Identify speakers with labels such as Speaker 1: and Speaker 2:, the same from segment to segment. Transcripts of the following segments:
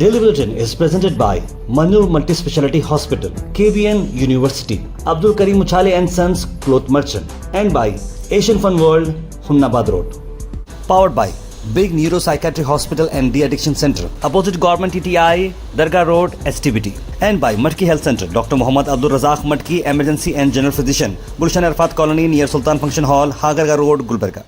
Speaker 1: Daily Bulletin is presented by Manur Multi-Speciality Hospital, KBN University, Abdul Karim Uchale and Sons Cloth Merchant, and by Asian Fun World, Hunnabad Road. Powered by Big Neuropsychiatric Hospital and De-Addiction Center, opposite Government TTI, Dargah Road, STBT. And by Matki Health Center, Dr. Muhammad Abdul Razak Matki, Emergency and General Physician, Gulshan Arfat Colony near Sultan Function Hall, Hagarga Road, Gulbarga.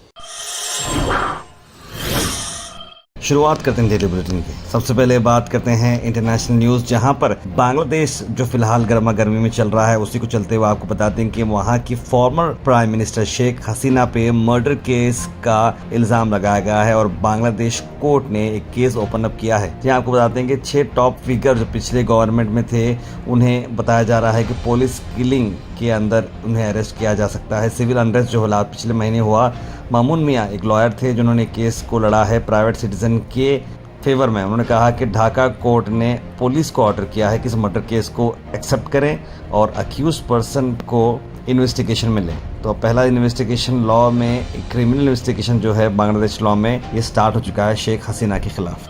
Speaker 1: शुरुआत करते हैं daily bulletin की। सबसे पहले बात करते हैं international news, जहां पर बांग्लादेश जो फिलहाल गर्मा गर्मी में चल रहा है, उसी को चलते हुए आपको बताते हैं कि वहां की former prime minister Sheikh Hasina पे मर्डर केस का इल्ज़ाम लगाया गया है और बांग्लादेश कोर्ट ने एक केस ओपन अप किया है। जहां आपको बताते हैं कि 6 टॉप फिगर जो पिछले गवर्नमेंट में थे, उन्हें बताया जा रहा है कि पुलिस किलिंग के अंदर उन्हें अरेस्ट किया जा सकता है। सिविल अनरेस्ट जो हालात पिछले महीने हुआ, मामून मियाँ एक लॉयर थे जिन्होंने केस को लड़ा है प्राइवेट सिटीजन के फेवर में। उन्होंने कहा कि ढाका कोर्ट ने पुलिस को ऑर्डर किया है कि इस मर्डर केस को एक्सेप्ट करें और अक्यूज पर्सन को इन्वेस्टिगेशन में लें। तो पहला इन्वेस्टिगेशन लॉ में, क्रिमिनल इन्वेस्टिगेशन जो है बांग्लादेश लॉ में, ये स्टार्ट हो चुका है शेख हसीना के खिलाफ।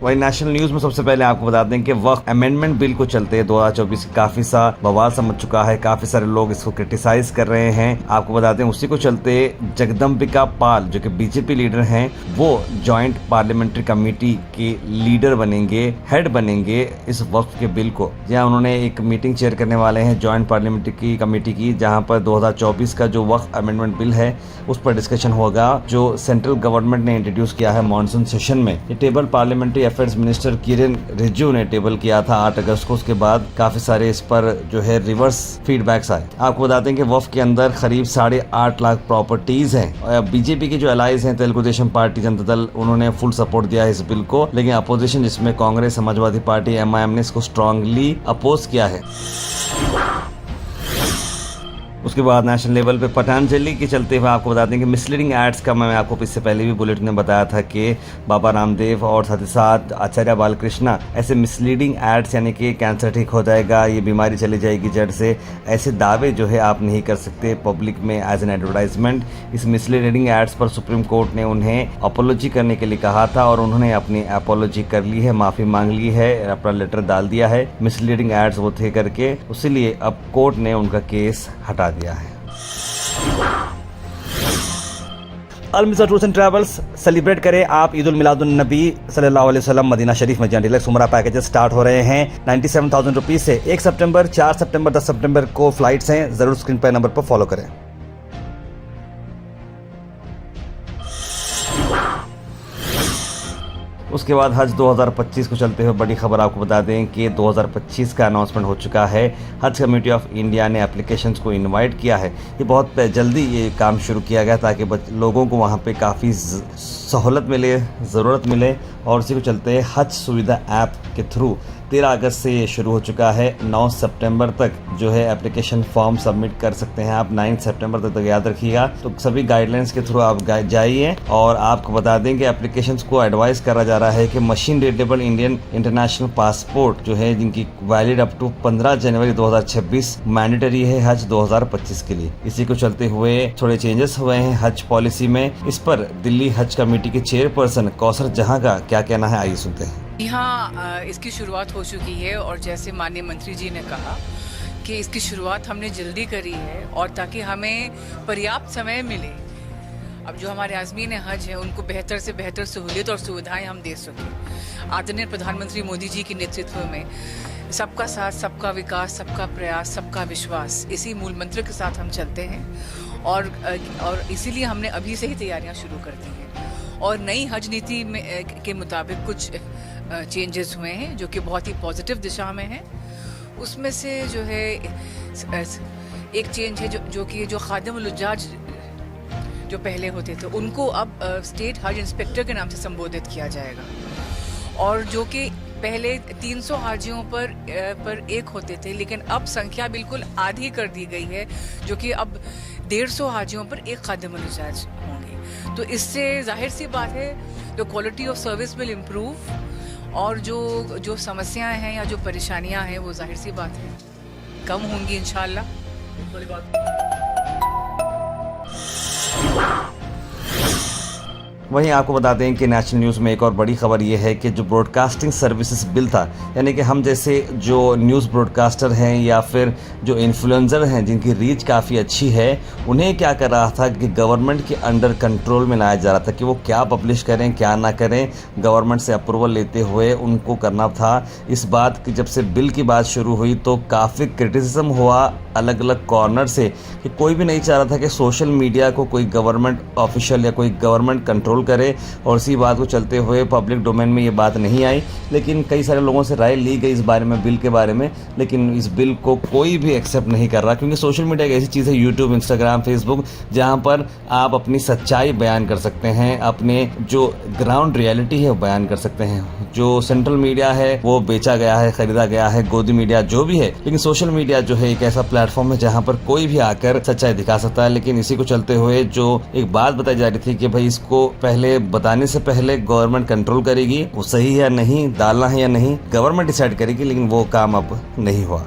Speaker 1: वही नेशनल न्यूज़ में सबसे पहले आपको बता दें कि वक्त अमेंडमेंट बिल को चलते 2024 काफ़ी सा बवाल समझ चुका है। काफ़ी सारे लोग इसको क्रिटिसाइज कर रहे हैं। आपको बता दें उसी को चलते जगदम्बिका पाल जो कि बीजेपी लीडर हैं, वो जॉइंट पार्लियामेंट्री कमेटी के लीडर बनेंगे, हेड बनेंगे इस वक्त के बिल को। जहाँ उन्होंने एक मीटिंग चेयर करने वाले हैं जॉइंट पार्लियामेंट्री कमेटी की, जहाँ पर 2024 का जो वक्त अमेंडमेंट बिल है उस पर डिस्कशन होगा, जो सेंट्रल गवर्नमेंट ने इंट्रोड्यूस किया है मानसून सेशन में। ये table parliamentary affairs minister Kiren Rijiju ने टेबल किया था 8 अगस्त को। उसके बाद काफी सारे इस पर जो है रिवर्स फीडबैक्स आए। आपको बताते हैं कि वफ के अंदर करीब 8.5 लाख प्रॉपर्टीज हैं। बीजेपी के जो अलाइज हैं, तेलुगु देशम पार्टी, जनता दल, उन्होंने फुल सपोर्ट दिया है इस बिल को, लेकिन अपोजिशन जिसमें कांग्रेस, समाजवादी पार्टी, MIM ने इसको स्ट्रांगली अपोज किया है। उसके बाद नेशनल लेवल पे पतंजलि के चलते हुए आपको बताते हैं कि मिसलीडिंग एड्स का मैं आपको इससे पहले भी बुलेटिन में बताया था कि बाबा रामदेव और साथ ही साथ आचार्य बालकृष्णा ऐसे मिसलीडिंग एड्स, यानी कि कैंसर ठीक हो जाएगा, ये बीमारी चली जाएगी जड़ से, ऐसे दावे जो है आप नहीं कर सकते पब्लिक में एज एन एडवर्टाइजमेंट। इस मिसलीडिंग एड्स पर सुप्रीम कोर्ट ने उन्हें अपोलॉजी करने के लिए कहा था और उन्होंने अपनी अपोलॉजी कर ली है, माफ़ी मांग ली है, अपना लेटर डाल दिया है। मिसलीडिंग एड्स वो थे करके, इसीलिए अब कोर्ट ने उनका केस हटा दिया है। अलमिज़ा टूर्स एंड ट्रैवल्स सेलिब्रेट करें आप ईद उल मिलादुन नबी सल्लल्लाहु अलैहि वसल्लम। मदीना शरीफ में डिलक्स उमरा पैकेजेस स्टार्ट हो रहे हैं 97,000 रुपीज़ से। 1 सितंबर, 4 सितंबर, 10 सितंबर को फ्लाइट्स हैं। ज़रूर स्क्रीन पर नंबर पर फॉलो करें। उसके बाद हज 2025 को चलते हुए बड़ी खबर आपको बता दें कि 2025 का अनाउंसमेंट हो चुका है। हज कमेटी ऑफ इंडिया ने एप्लीकेशंस को इनवाइट किया है। ये बहुत जल्दी ये काम शुरू किया गया ताकि लोगों को वहाँ पे काफ़ी सहूलत मिले, ज़रूरत मिले, और उसी को चलते हज सुविधा ऐप के थ्रू 13 अगस्त से ये शुरू हो चुका है। 9 सितंबर तक जो है एप्लीकेशन फॉर्म सबमिट कर सकते हैं आप। 9 सितंबर तक याद रखिएगा। तो सभी गाइडलाइंस के थ्रू आप जाइए। और आपको बता दें कि एप्लीकेशंस को एडवाइस करा जा रहा है कि machine readable Indian international passport जो है, जिनकी वैलिड अप टू 15 जनवरी 2026 मैंडेटरी है हज 2025 के लिए। इसी को चलते हुए थोड़े चेंजेस हुए हैं हज पॉलिसी में। इस पर दिल्ली हज कमेटी के चेयरपर्सन कौसर जहां का क्या कहना है, आइए सुनते हैं।
Speaker 2: यहाँ इसकी शुरुआत हो चुकी है और जैसे माननीय मंत्री जी ने कहा कि इसकी शुरुआत हमने जल्दी करी है और ताकि हमें पर्याप्त समय मिले, अब जो हमारे आज़मीन हज हैं उनको बेहतर से बेहतर सहूलियत और सुविधाएं हम दे सकें। आदरणीय प्रधानमंत्री मोदी जी के नेतृत्व में सबका साथ, सबका विकास, सबका प्रयास, सबका विश्वास, इसी मूल मंत्र के साथ हम चलते हैं और इसीलिए हमने अभी से ही तैयारियां शुरू कर दी हैं। और नई हज नीति में के मुताबिक कुछ चेंजेस हुए हैं जो कि बहुत ही पॉजिटिव दिशा में हैं। उसमें से जो है एक चेंज है जो कि जो खादिमुल हुज्जाज जो पहले होते थे उनको अब स्टेट हज इंस्पेक्टर के नाम से संबोधित किया जाएगा, और जो कि पहले 300 हाजियों पर एक होते थे, लेकिन अब संख्या बिल्कुल आधी कर दी गई है, जो कि अब 150 हाजियों पर एक खादिमुल हुज्जाज होंगे। तो इससे जाहिर सी बात है the quality of service will improve, और जो समस्याएं हैं या जो परेशानियां हैं वो जाहिर सी बात है कम होंगी इंशाल्लाह।
Speaker 1: वहीं आपको बता दें कि नेशनल न्यूज़ में एक और बड़ी खबर ये है कि जो ब्रॉडकास्टिंग सर्विसेज बिल था, यानी कि हम जैसे जो न्यूज़ ब्रॉडकास्टर हैं या फिर जो इन्फ्लुएंसर हैं जिनकी रीच काफ़ी अच्छी है, उन्हें क्या कर रहा था कि गवर्नमेंट के अंडर कंट्रोल में लाया जा रहा था कि वो क्या पब्लिश करें क्या ना करें, गवर्नमेंट से अप्रूवल लेते हुए उनको करना था। इस बात की जब से बिल की बात शुरू हुई तो काफ़ी क्रिटिसिज्म हुआ अलग अलग कॉर्नर से कि कोई भी नहीं चाह रहा था कि सोशल मीडिया को कोई गवर्नमेंट ऑफिशियल या कोई गवर्नमेंट कंट्रोल करे, और इसी बात को चलते हुए पब्लिक डोमेन में ये बात नहीं आई। लेकिन कई सारे लोगों से राय ली गई इस बारे में, बिल के बारे में, लेकिन इस बिल को कोई भी एक्सेप्ट नहीं कर रहा, क्योंकि सोशल मीडिया एक ऐसी चीज़ है, यूट्यूब, इंस्टाग्राम, फेसबुक, जहाँ पर आप अपनी सच्चाई बयान कर सकते हैं, अपने जो ग्राउंड रियलिटी है वो बयान कर सकते हैं। जो सेंट्रल मीडिया है वो बेचा गया है, खरीदा गया है, गोदी मीडिया जो भी है, लेकिन सोशल मीडिया जो है एक ऐसा प्लेटफॉर्म है जहाँ पर कोई भी आकर सच्चाई दिखा सकता है। लेकिन इसी को चलते हुए जो एक बात बताई जा रही थी कि भाई इसको पहले बताने से पहले गवर्नमेंट कंट्रोल करेगी, वो सही है या नहीं, डालना है या नहीं, गवर्नमेंट डिसाइड करेगी, लेकिन वो काम अब नहीं हुआ।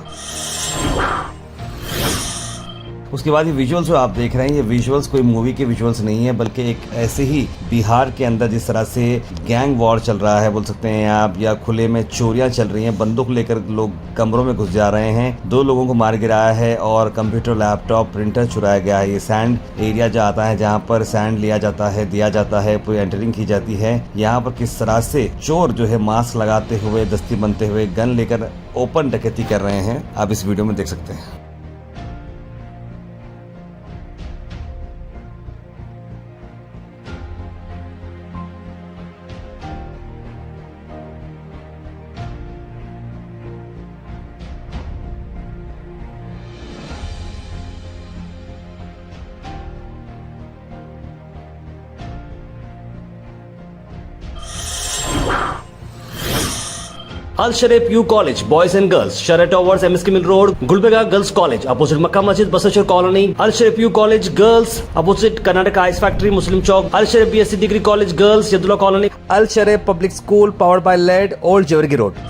Speaker 1: उसके बाद ये विजुअल्स जो आप देख रहे हैं, ये विजुअल्स कोई मूवी के विजुअल्स नहीं है, बल्कि एक ऐसे ही बिहार के अंदर जिस तरह से गैंग वॉर चल रहा है बोल सकते हैं आप, या खुले में चोरियां चल रही हैं, बंदूक लेकर लोग कमरों में घुस जा रहे हैं, 2 लोगों को मार गिराया है और कंप्यूटर, लैपटॉप, प्रिंटर चुराया गया है। ये सैंड एरिया जो आता है जहाँ पर सैंड लिया जाता है, दिया जाता है, पूरी एंटरिंग की जाती है। यहाँ पर किस तरह से चोर जो है मास्क लगाते हुए, दस्ती बनते हुए, गन लेकर ओपन डकैती कर रहे हैं, आप इस वीडियो में देख सकते हैं।
Speaker 3: Al Sharif U College, Boys and Girls, Sheraton Towers, MSK Mill Road, Gulbega Girls College, opposite Makkah Masjid, Basachar Colony. Al Sharif U College Girls, opposite Karnataka Ice Factory, Muslim Chowk. Al Sharif BSc Degree College Girls, Yadullah Colony.
Speaker 4: Al Sharif Public School, powered by LED, Old Jewargi Road.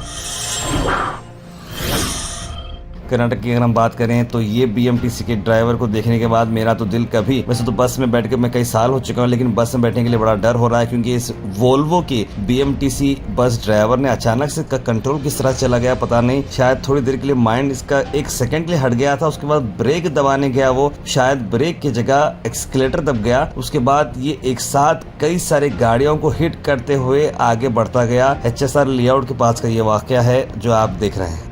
Speaker 1: Karnataka की अगर हम बात करें तो ये BMTC के driver को देखने के बाद मेरा तो दिल कभी, वैसे तो बस में बैठ के मैं कई साल हो चुका हूँ, लेकिन बस में बैठने के लिए बड़ा डर हो रहा है, क्योंकि इस वोल्वो की बीएमटीसी बस ड्राइवर ने अचानक से कंट्रोल किस तरह चला गया पता नहीं। शायद थोड़ी देर के लिए माइंड इसका 1 सेकंड के लिए हट गया था, उसके बाद ब्रेक दबाने गया, वो शायद ब्रेक की जगह एक्सीलरेटर दब गया। उसके बाद ये एक साथ कई सारे गाड़ियों को हिट करते हुए आगे बढ़ता गया। HSR लेआउट के पास का ये वाकया है जो आप देख रहे हैं।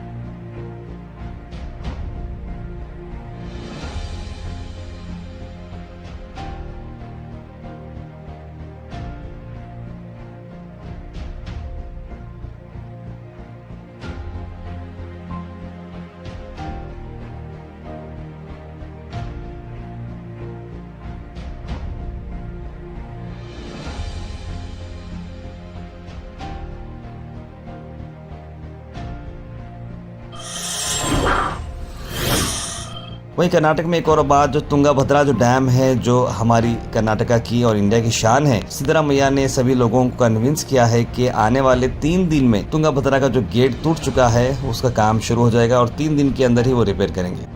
Speaker 1: वहीं कर्नाटक में एक और बात, जो तुंगाभद्रा जो डैम है, जो हमारी कर्नाटका की और इंडिया की शान है, सिद्धरामैया ने सभी लोगों को कन्विंस किया है कि आने वाले 3 दिन में तुंगाभद्रा का जो गेट टूट चुका है उसका काम शुरू हो जाएगा और 3 दिन के अंदर ही वो रिपेयर करेंगे।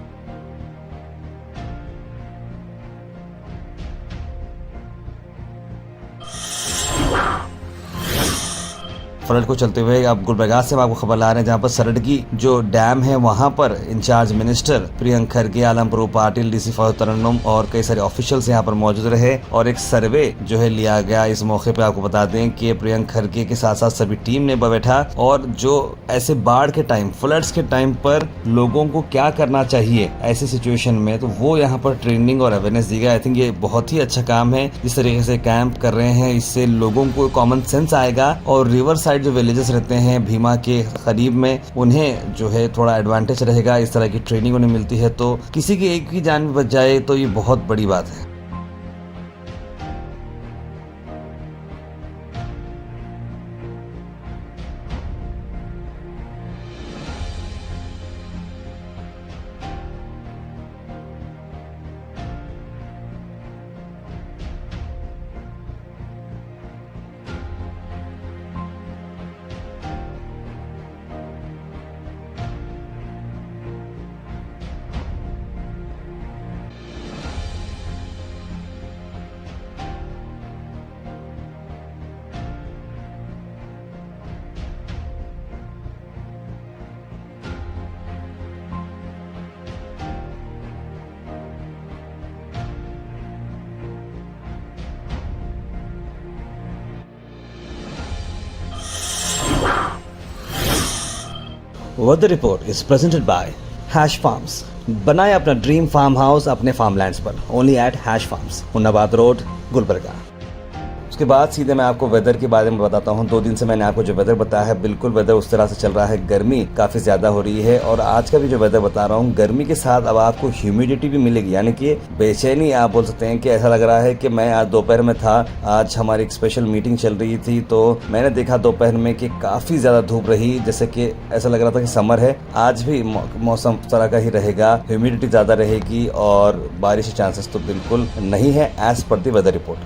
Speaker 1: फ्लड को चलते हुए अब गुलबर्गा से आपको खबर ला रहे हैं, जहां पर सरडगी जो डैम है वहां पर incharge minister Priyank Kharge, Alampur Patil, DC फौज तरन्नुम और कई सारे ऑफिशियल्स यहां पर मौजूद रहे और एक सर्वे जो है लिया गया। इस मौके पे आपको बता दें कि प्रियंक खरगे के साथ साथ सभी टीम ने बैठा और जो ऐसे बाढ़ के टाइम, फ्लड्स के टाइम पर लोगों को क्या करना चाहिए ऐसी सिचुएशन में, तो वो यहाँ पर ट्रेनिंग और अवेयरनेस दी गया। आई थिंक ये बहुत ही अच्छा काम है जिस तरीके से कैंप कर रहे हैं, इससे लोगों को कॉमन सेंस आएगा और रिवर साइड जो विलेजेस रहते हैं भीमा के करीब में, उन्हें जो है थोड़ा एडवांटेज रहेगा। इस तरह की ट्रेनिंग उन्हें मिलती है तो किसी की एक की जान भी बच जाए तो ये बहुत बड़ी बात है।
Speaker 3: Weather report is presented by Hash farms. बनाए अपना ड्रीम फार्म हाउस अपने फार्मलैंड्स पर, only at Hash farms, Hunnabad road, Gulbarga. उसके बाद सीधे मैं आपको वेदर के बारे में बताता हूँ। 2 दिन से मैंने आपको जो वेदर बताया है, बिल्कुल वेदर उस तरह से चल रहा है। गर्मी काफ़ी ज़्यादा हो रही है और आज का भी जो वेदर बता रहा हूँ, गर्मी के साथ अब आपको ह्यूमिडिटी भी मिलेगी, यानी कि बेचैनी आप बोल सकते हैं कि ऐसा लग रहा है कि मैं आज दोपहर में था, आज हमारी एक स्पेशल मीटिंग चल रही थी, तो मैंने देखा दोपहर में कि काफ़ी ज़्यादा धूप रही, जैसे कि ऐसा लग रहा था कि समर है। आज भी मौसम उस तरह का ही रहेगा, ह्यूमिडिटी ज़्यादा रहेगी और बारिश के चांसेस तो बिल्कुल नहीं है as per the weather report.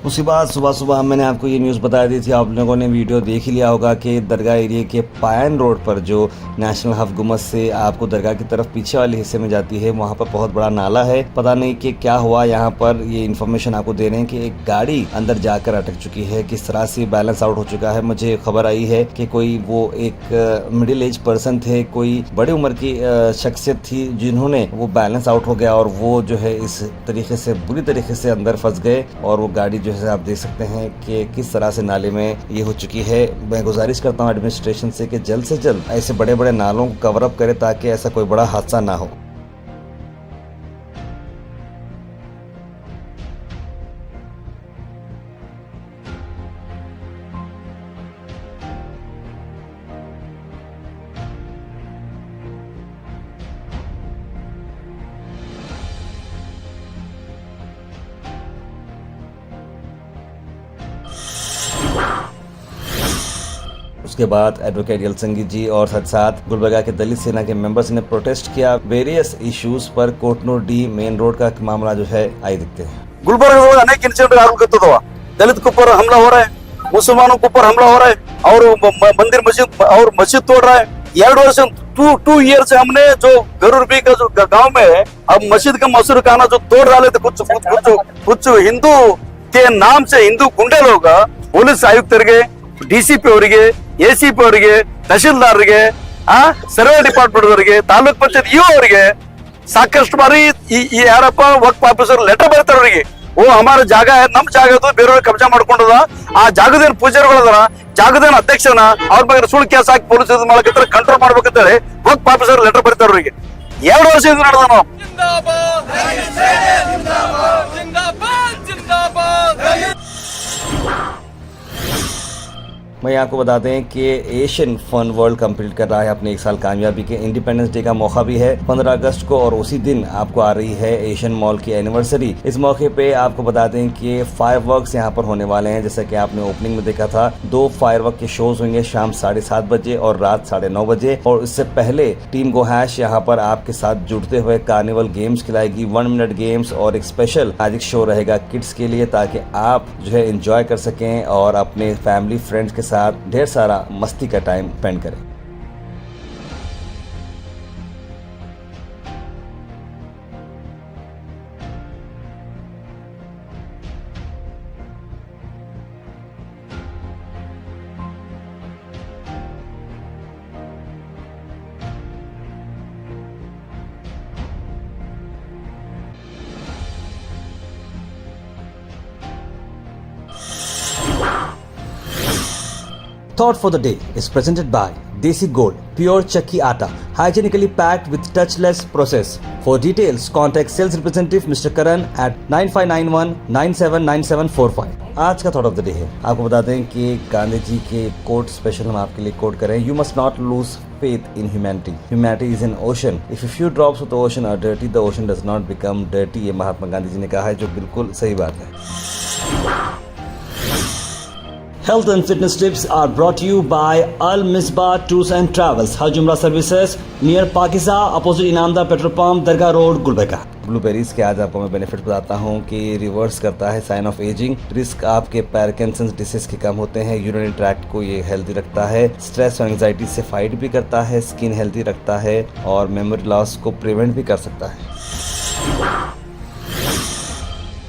Speaker 3: उसके बाद सुबह सुबह मैंने आपको ये न्यूज़ बता दी थी, आप लोगों ने वीडियो देख ही लिया होगा कि दरगाह एरिया के पायन रोड पर जो नेशनल हफ गुमस से आपको दरगाह की तरफ पीछे वाले हिस्से में जाती है, वहाँ पर बहुत बड़ा नाला है। पता नहीं कि क्या हुआ यहाँ पर, ये इन्फॉर्मेशन आपको दे रहे हैं कि एक गाड़ी अंदर जाकर अटक चुकी है, किस तरह से बैलेंस आउट हो चुका है। मुझे खबर आई है कि कोई वो एक मिडिल एज पर्सन थे, कोई बड़ी उम्र की शख्सियत थी, जिन्होंने वो बैलेंस आउट हो गया और वो जो है इस तरीके से बुरी तरीके से अंदर फंस गए और वो गाड़ी जो जैसे आप देख सकते हैं कि किस तरह से नाले में ये हो चुकी है। मैं गुजारिश करता हूँ एडमिनिस्ट्रेशन से कि जल्द से जल्द ऐसे बड़े बड़े नालों को कवर अप करे ताकि ऐसा कोई बड़ा हादसा ना हो। उसके बाद एडवोकेट यलसंगी जी और साथ साथ गुलबर्गा के दलित सेना के मेंबर्स ने प्रोटेस्ट किया वेरियस इश्यूज पर। कोटनूर डी मेन रोड का मामला जो है आइए देखते हैं।
Speaker 5: गुलबर्गा में अनेक इंसिडेंट आगुलकत्तदव, दलित के ऊपर हमला हो रहा है, मुसलमानों के ऊपर हमला हो रहा है और मंदिर मस्जिद और मस्जिद तोड़ रहा है। 2 वर्ष 2 ईयर से हमने जो गरुरबी का जो गांव में है, अब मस्जिद का मसूर खाना जो तोड़ डाले थे कुछ हिंदू के नाम से हिंदू गुंडे लोग पुलिस आयुक्तರಿಗೆ, ಡಿಸಿಪಿ ಅವರಿಗೆ, ಎಸಿಪಿ ಅವರಿಗೆ, ತಹಶೀಲ್ದಾರ್ರಿಗೆ, ಸರ್ವೆ ಡಿಪಾರ್ಟ್ಮೆಂಟ್ ಅವರಿಗೆ, ತಾಲೂಕ್ ಪಂಚಾಯತ್ ಇಒ ಅವರಿಗೆ ಸಾಕಷ್ಟು ಬಾರಿ ಈ ಯಾರಪ್ಪ ವಕ್ಫ್ ಆಫೀಸರ್ ಲೆಟರ್ ಬರ್ತಾರೆ ಅವರಿಗೆ, ಓ ಹಮಾರ ಜಾಗ ನಮ್ ಜಾಗ ಬೇರೆಯವ್ರಿಗೆ ಕಬ್ಜಾ ಮಾಡ್ಕೊಂಡದ, ಆ ಜಾಗದೇನ್ ಪೂಜಾರಿಗಳದಾರ, ಜಾಗದೇನ್ ಅಧ್ಯಕ್ಷನ ಅವ್ರ ಬಗ್ಗೆ ಸುಳ್ಳು ಕೇಸ್ ಹಾಕಿ ಪೊಲೀಸ್ ಮಾಡಕತ್ತಾರೆ, ಕಂಟ್ರೋಲ್ ಮಾಡ್ಬೇಕಂತೇಳಿ ವಕ್ಫ್ ಆಫೀಸರ್ ಲೆಟರ್ ಬರ್ತಾರೆ ಅವರಿಗೆ। 2 ವರ್ಷ ಇದು ನಡೆದ ನಾವು।
Speaker 1: मैं आपको बता दें कि एशियन फन वर्ल्ड कंप्लीट कर रहा है अपने 1 साल कामयाबी के। इंडिपेंडेंस डे का मौका भी है 15 अगस्त को और उसी दिन आपको आ रही है एशियन मॉल की एनिवर्सरी। इस मौके पे आपको बता दें कि फायरवर्क्स यहाँ पर होने वाले हैं। जैसा कि आपने ओपनिंग में देखा था, 2 फायरवर्क के शोज होंगे शाम 7:30 बजे और रात 9:30 बजे। और इससे पहले टीम गो हैश यहाँ पर आपके साथ जुड़ते हुए कार्निवल गेम्स खिलाएगी, 1 मिनट गेम्स और एक स्पेशल मैजिक शो रहेगा किड्स के लिए, ताकि आप जो है एंजॉय कर सकें और अपने फैमिली फ्रेंड्स के साथ ढेर सारा मस्ती का टाइम स्पेंड करें।
Speaker 3: Thought for the day is presented by Desi Gold, pure chakki atta, hygienically packed with touchless process. For details, contact sales representative Mr. Karan at 9591979745. आज का थॉट ऑफ द डे है, आपको बता दें कि गांधी जी के coat special हम आपके लिए कोट करें। You must not lose faith in humanity. Humanity is an ocean. If a few drops of the ocean are dirty, the ocean does not become dirty. ये महात्मा गांधी जी ने कहा है, जो बिल्कुल सही बात है। Health and fitness tips are brought to you by Al Misbah Tours and Travels, Hajj Umrah Services near Pakiza, opposite Inamda Petrol Pump, Dargah Road, Gulbarga। Blueberries के आज आपको मैं बेनिफिट बताता हूँ कि रिवर्स करता है साइन ऑफ एजिंग, रिस्क आपके पार्किंसंस डिसीज के कम होते हैं, यूरिनरी ट्रैक्ट को ये हेल्दी रखता है, स्ट्रेस और एंजाइटी से फाइट भी करता है, स्किन हेल्दी रखता है और मेमोरी लॉस को प्रिवेंट भी कर सकता है।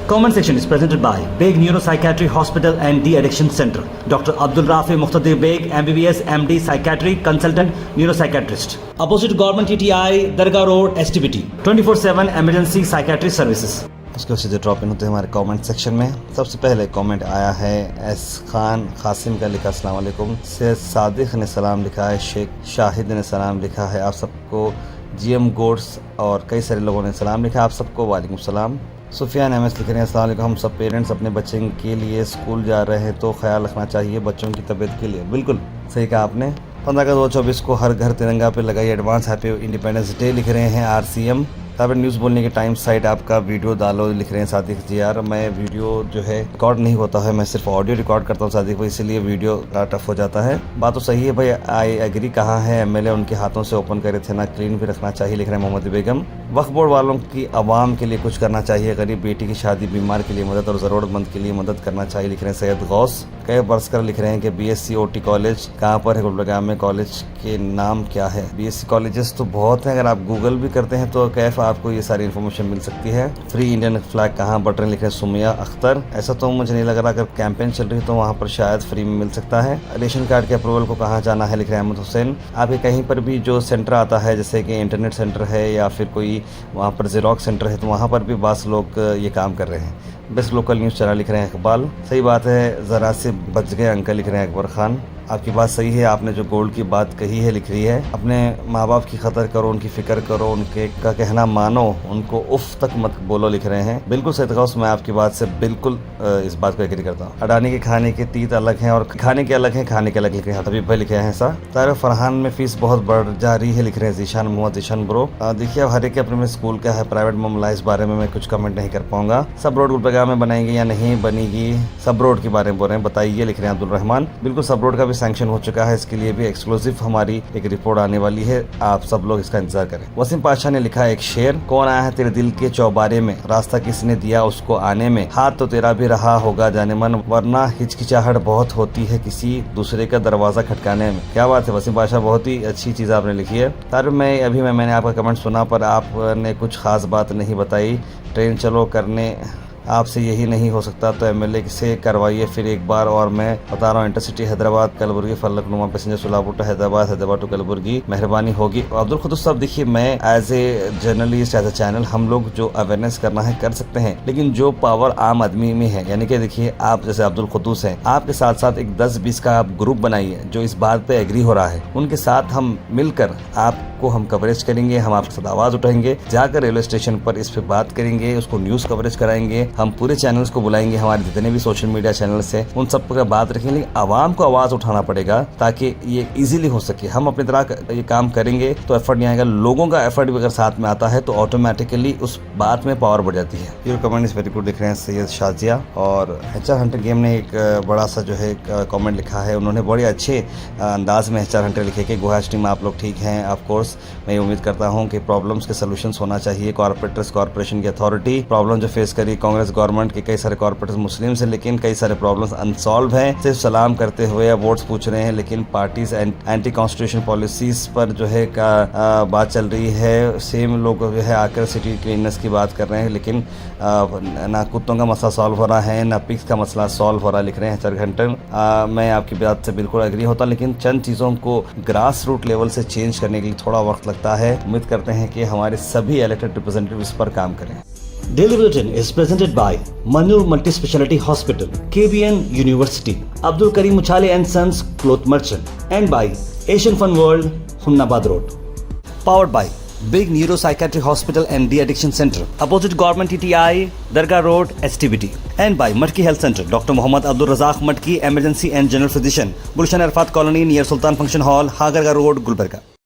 Speaker 3: Comment section is presented by Beg Neuropsychiatry Hospital and De-Addiction Center. Dr. Abdul Rafi Muqtadir Beg, MBBS, MD, Psychiatry, Consultant, Neuropsychiatrist. Opposite Government TTI, Dargah Road, STBT. 24/7 Emergency Psychiatry Services.
Speaker 1: उसके सीधे drop in होते हैं हमारे comment section में। सबसे पहले comment आया है एस खान कासिम का, लिखा अस्सलाम वालेकुम। सैयद सादिक ने सलाम लिखा है, शेख शाहिद ने सलाम लिखा है, आप सबको जीएम गोड्स और कई सारे लोगों ने सलाम लिखा है, आप सबको वालेकुम सलाम। सुफियान एमएस लिख रहे हैं अस्सलाम वालेकुम, हम सब पेरेंट्स अपने बच्चे के लिए स्कूल जा रहे हैं तो ख्याल रखना चाहिए बच्चों की तबीयत के लिए। बिल्कुल सही कहा आपने। 15 अगस्त 2024 को हर घर तिरंगा पे लगाई एडवांस हैप्पी इंडिपेंडेंस डे लिख रहे हैं आरसीएम। ताबे न्यूज़ बोलने के टाइम साइट आपका वीडियो डालो लिख रहे हैं सादिक जी। यार मैं वीडियो जो है रिकॉर्ड नहीं होता है, मैं सिर्फ ऑडियो रिकॉर्ड करता हूँ सादिक भाई, इसीलिए वीडियो टफ हो जाता है। बात तो सही है भाई, आई एग्री। कहाँ है एमएलए, उनके हाथों से ओपन करे थे ना, क्लीन भी रखना चाहिए लिख रहे हैं मोहम्मद बेगम। वक्फ बोर्ड वालों की आवाम के लिए कुछ करना चाहिए, गरीब बेटी की शादी, बीमार के लिए मदद और ज़रूरतमंद के लिए मदद करना चाहिए लिख रहे हैं सैयद गौस। कई बरसकर लिख रहे हैं कि बीएससी ओटी कॉलेज कहाँ पर है गुलबर्गा में, कॉलेज के नाम क्या है। बीएससी कॉलेजेस तो बहुत हैं, अगर आप गूगल भी करते हैं तो कैफ आपको ये सारी इन्फॉर्मेशन मिल सकती है। फ्री इंडियन फ्लैग कहाँ बट रहे लिख रहे हैं सुमिया अख्तर। ऐसा तो मुझे नहीं लग रहा, अगर कैंपेन चल रही है तो वहाँ पर शायद फ्री में मिल सकता है। रेशन कार्ड के अप्रूवल को कहाँ जाना है लिख रहे हैं अहमद हुसैन। आपके कहीं पर भी जो सेंटर आता है जैसे कि इंटरनेट सेंटर है या फिर कोई वहाँ पर जेरोक्स सेंटर है तो वहाँ पर भी बास लोग ये काम कर रहे हैं। बेस्ट लोकल न्यूज़ चैनल लिख रहे हैं इकबाल। सही बात है, ज़रा से बच गए अंकल लिख रहे हैं अकबर खान। आपकी बात सही है, आपने जो गोल्ड की बात कही है लिख रही है, अपने माँ बाप की खतर करो, उनकी फिक्र करो, उनके का कहना मानो, उनको उफ तक मत बोलो लिख रहे हैं। बिल्कुल सही तकाउस, मैं आपकी बात से बिल्कुल इस बात को एग्री करता हूँ। अडानी के खाने के तीत अलग हैं और खाने के अलग हैं, खाने के अलग लिख रहे हैं। तभी भाई लिखे हैं ऐसा। तारिफ फरहान में फीस बहुत बढ़ जा रही है लिख रहे हैं जीशान मोहम्मद जीशान ब्रो। देखिए अब हर एक अपने में स्कूल क्या है, प्राइवेट मामला, इस बारे में मैं कुछ कमेंट नहीं कर पाऊंगा। सब रोड गुलबर्गा में बनाएंगे या नहीं बनेगी, सब रोड के बारे में बोल रहे हैं, बताइए लिख रहे हैं अब्दुल रहमान। बिल्कुल सब रोड का भी सैंक्शन हो चुका है, इसके लिए भी एक्सक्लूसिव हमारी एक रिपोर्ट आने वाली है, आप सब लोग इसका इंतजार करें। वसीम पाशा ने लिखा एक शेर, कौन आया है तेरे दिल के चौबारे में, रास्ता किसने दिया उसको आने में, हाथ तो तेरा भी रहा होगा जाने मन, वरना हिचकिचाहट बहुत होती है किसी दूसरे का दरवाजा खटकाने में। क्या बात है वसीम पाशा, बहुत ही अच्छी चीज आपने लिखी है। तारुफ मैंने आपका कमेंट सुना पर आपने कुछ खास बात नहीं बताई। ट्रेन चलो करने आपसे यही नहीं हो सकता तो एमएलए से करवाइए फिर एक बार। और मैं बता रहा हूँ intercity Hyderabad Kalaburagi Falaknuma passenger Solapur to Hyderabad to Kalaburagi, मेहरबानी होगी। अब्दुल खुदूस साहब देखिए, मैं as a journalist as a channel हम लोग जो अवेयरनेस करना है कर सकते हैं, लेकिन जो पावर आम आदमी में है, यानी कि देखिए आप जैसे अब्दुल खुदूस हैं, आपके साथ साथ एक 10-20 का आप ग्रुप बनाइए जो इस बात पे एग्री हो रहा है, उनके साथ हम मिलकर आपको हम कवरेज करेंगे, हम आपके साथ आवाज उठाएंगे, जाकर रेलवे स्टेशन पर इस पे बात करेंगे, उसको न्यूज कवरेज कराएंगे, हम पूरे चैनल्स को बुलाएंगे, हमारे जितने भी सोशल मीडिया चैनल्स हैं उन सब पर बात रखेंगे, लेकिन आवाम को आवाज उठाना पड़ेगा ताकि ये इजीली हो सके। हम अपनी तरह ये काम करेंगे तो एफर्ट नहीं आएगा, लोगों का एफर्ट भी अगर साथ में आता है तो ऑटोमेटिकली उस बात में पावर बढ़ जाती है। ये कमेंट इस वेरी गुड लिख रहे हैं सैयद शाजिया। और HR हंटर गेम ने एक बड़ा सा जो है कमेंट लिखा है, उन्होंने बड़े अच्छे अंदाज में HR हंटर लिखे कि गुहाश टीम आप लोग ठीक हैं। ऑफ कोर्स मैं उम्मीद करता हूँ कि प्रॉब्लम्स के सोल्यूशंस होना चाहिए। कॉर्पोरेशन की अथॉरिटी प्रॉब्लम जो फेस करी कांग्रेस गवर्नमेंट के कई सारे कॉर्पोरेट मुस्लिम से, लेकिन कई सारे प्रॉब्लम्स अनसॉल्व हैं। सिर्फ सलाम करते हुए वोट्स पूछ रहे हैं, लेकिन पार्टीज एंटी कॉन्स्टिट्यूशन पॉलिसीज पर जो है बात चल रही है। सेम लोग जो है आकर सिटी क्लीननेस की बात कर रहे हैं, लेकिन ना कुत्तों का मसला सॉल्व हो रहा है ना पिग्स का मसला सॉल्व हो रहा है लिख रहे हैं 4 घंटे। मैं आपकी बात से बिल्कुल एग्री होता, लेकिन चंद चीज़ों को ग्रास रूट लेवल से चेंज करने के लिए थोड़ा वक्त लगता है। उम्मीद करते हैं कि हमारे सभी इलेक्टेड रिप्रेजेंटेटिव इस पर काम करें।
Speaker 3: Daily Bulletin is presented by Manur Multi-Speciality Hospital, KBN University, Abdul Karim Uchale and Sons Cloth Merchant, and by Asian Fun World, Humnabad Road.
Speaker 4: Powered by Big Neuropsychiatry Hospital and De-Addiction Center,
Speaker 3: Opposite Government TTI, Dargah Road, STBT.
Speaker 4: and by Matki Health Center, Dr. Mohammad Abdul Razak Matki, Emergency and General Physician, Gulshan Arfat Colony near Sultan Function Hall, Hagarga Road, Gulbarga.